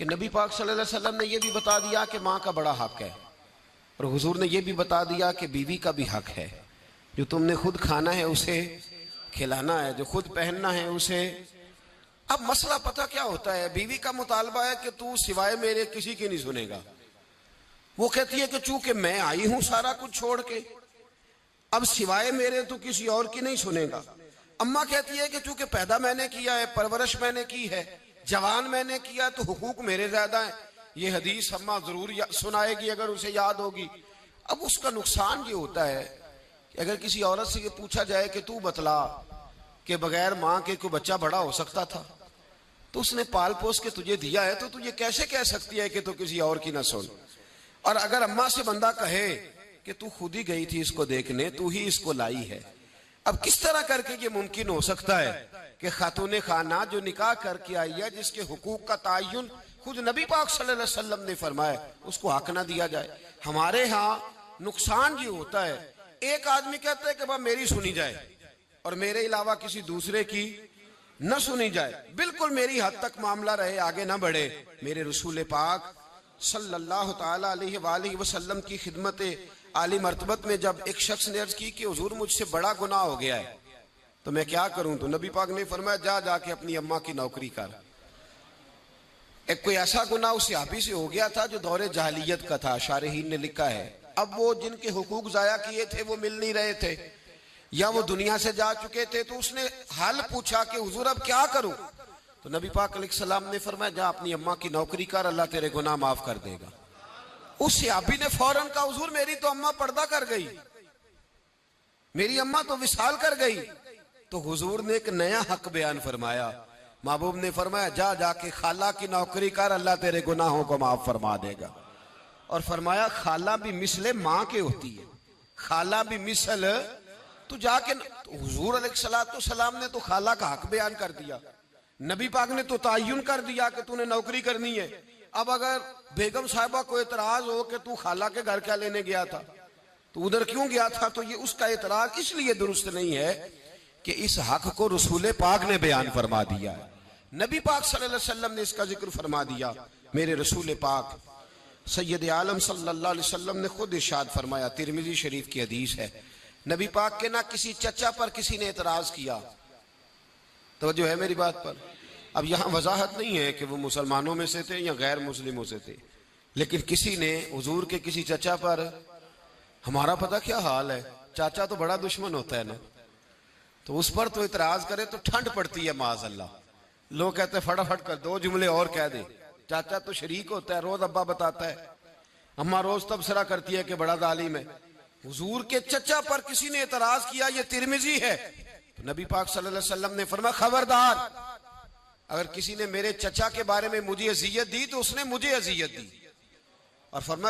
कि नबी पाक सल्लल्लाहु अलैहि वसल्लम ने यह भी बता दिया कि माँ का बड़ा हक है, और हुजूर ने यह भी बता दिया कि बीवी का भी हक है। जो तुमने खुद खाना है उसे खिलाना है, जो खुद पहनना है उसे। अब मसला पता क्या होता है, बीवी का मुतालबा है कि तू सिवाय मेरे किसी की नहीं सुनेगा। वो कहती है कि चूंकि मैं आई हूं सारा कुछ छोड़ के, अब सिवाय मेरे तू किसी और की नहीं सुनेगा। अम्मा कहती है कि चूंकि पैदा मैंने किया है, परवरिश मैंने की है, जवान मैंने किया, तो हुकूक मेरे ज्यादा है। ये हदीस अम्मा जरूर सुनाएगी अगर उसे याद होगी। अब उसका नुकसान ये होता है कि अगर किसी औरत से ये पूछा जाए कि तू बतला कि बगैर माँ के कोई बच्चा बड़ा हो सकता था, तो उसने पाल पोस के तुझे दिया है, तो तुझे कैसे कह सकती है कि तू किसी और की ना सुन। और अगर अम्मा से बंदा कहे कि तू खुद ही गई थी इसको देखने, तू ही इसको लाई है, अब किस तरह करके ये मुमकिन हो सकता है कि खातून खाना जो निकाह करके आई है, जिसके हुकूक का तायुन खुद नबी पाक सल्लल्लाहु अलैहि वसल्लम ने फरमाया, उसको हक ना दिया जाए। हमारे यहाँ नुकसान ये होता है, एक आदमी कहता है कि वह मेरी सुनी जाए और मेरे अलावा किसी दूसरे की न सुनी जाए, बिल्कुल मेरी हद तक मामला रहे, आगे ना बढ़े। मेरे रसूल पाक सल्लल्लाहु ताला अलैहि वसल्लम की खिदमत आली मर्तबत में जब एक शख्स ने अर्ज की कि हुजूर मुझसे बड़ा गुनाह हो गया है, तो मैं क्या करूं, तो नबी पाक ने फरमाया जा जाके अपनी अम्मा की नौकरी कर। एक कोई ऐसा गुनाह उस सहाबी से हो गया था जो दौरे जहालियत का था, शारहीन ने लिखा है। अब वो जिनके हुकूक जाया किए थे वो मिल नहीं रहे थे, या वो दुनिया से जा चुके थे, तो उसने हाल पूछा कि हुजूर अब क्या करूं, तो नबी पाक अलैहिस्सलाम ने फरमाया जा अपनी अम्मा की नौकरी कर, अल्लाह तेरे गुनाह माफ कर देगा। उस सहाबी ने फौरन कहा हुजूर मेरी तो अम्मा पर्दा कर गई, मेरी अम्मा तो विसाल कर गई। तो हुजूर ने एक नया हक बयान फरमाया, महबूब ने फरमाया जा जाके खाला की नौकरी कर, अल्लाह तेरे गुनाहों को माफ फरमा देगा। और फरमाया खाला भी मिसले माँ के होती है, खाला भी मिसल, तो जाके हुजूर अलैहिस्सलाम ने तो खाला का हक बयान कर दिया, नबी पाक ने तो तायुन कर दिया कि तूने नौकरी करनी है। अब अगर बेगम साहिबा को एतराज हो कि तू खाला के घर क्या लेने गया था, तो उधर क्यों गया था, तो ये उसका एतराज इसलिए दुरुस्त नहीं है कि इस हक को रसूल पाक ने बयान फरमा दिया है, नबी पाक सल्लल्लाहु अलैहि वसल्लम ने इसका जिक्र फरमा दिया। मेरे रसूल पाक सैयद आलम सल्लल्लाहु अलैहि वसल्लम ने खुद इरशाद फरमाया, तिरमिजी शरीफ की हदीस है, नबी पाक के ना किसी चचा पर किसी ने एतराज किया, तो जो है मेरी बात पर। अब यहाँ वजाहत नहीं है कि वो मुसलमानों में से थे या गैर मुस्लिमों से थे, लेकिन किसी ने हुजूर के किसी चचा पर, हमारा पता क्या हाल है, चाचा तो बड़ा दुश्मन होता है ना, तो उस पर तो इतराज करे तो ठंड पड़ती है माज़अल्लाह। लोग कहते हैं फटाफट कर दो जुमले और कह दे, चाचा तो शरीक होता है, रोज अब्बा बताता है, अम्मा रोज तबसरा करती है कि बड़ा जालिम है। हुजूर के चचा पर किसी ने इतराज किया, ये तिरमिजी है, तो नबी पाक सल्लल्लाहु अलैहि वसल्लम ने फरमाया खबरदार, अगर किसी ने मेरे चचा के बारे में मुझे अजियत दी तो उसने मुझे अजियत दी। और फरमाया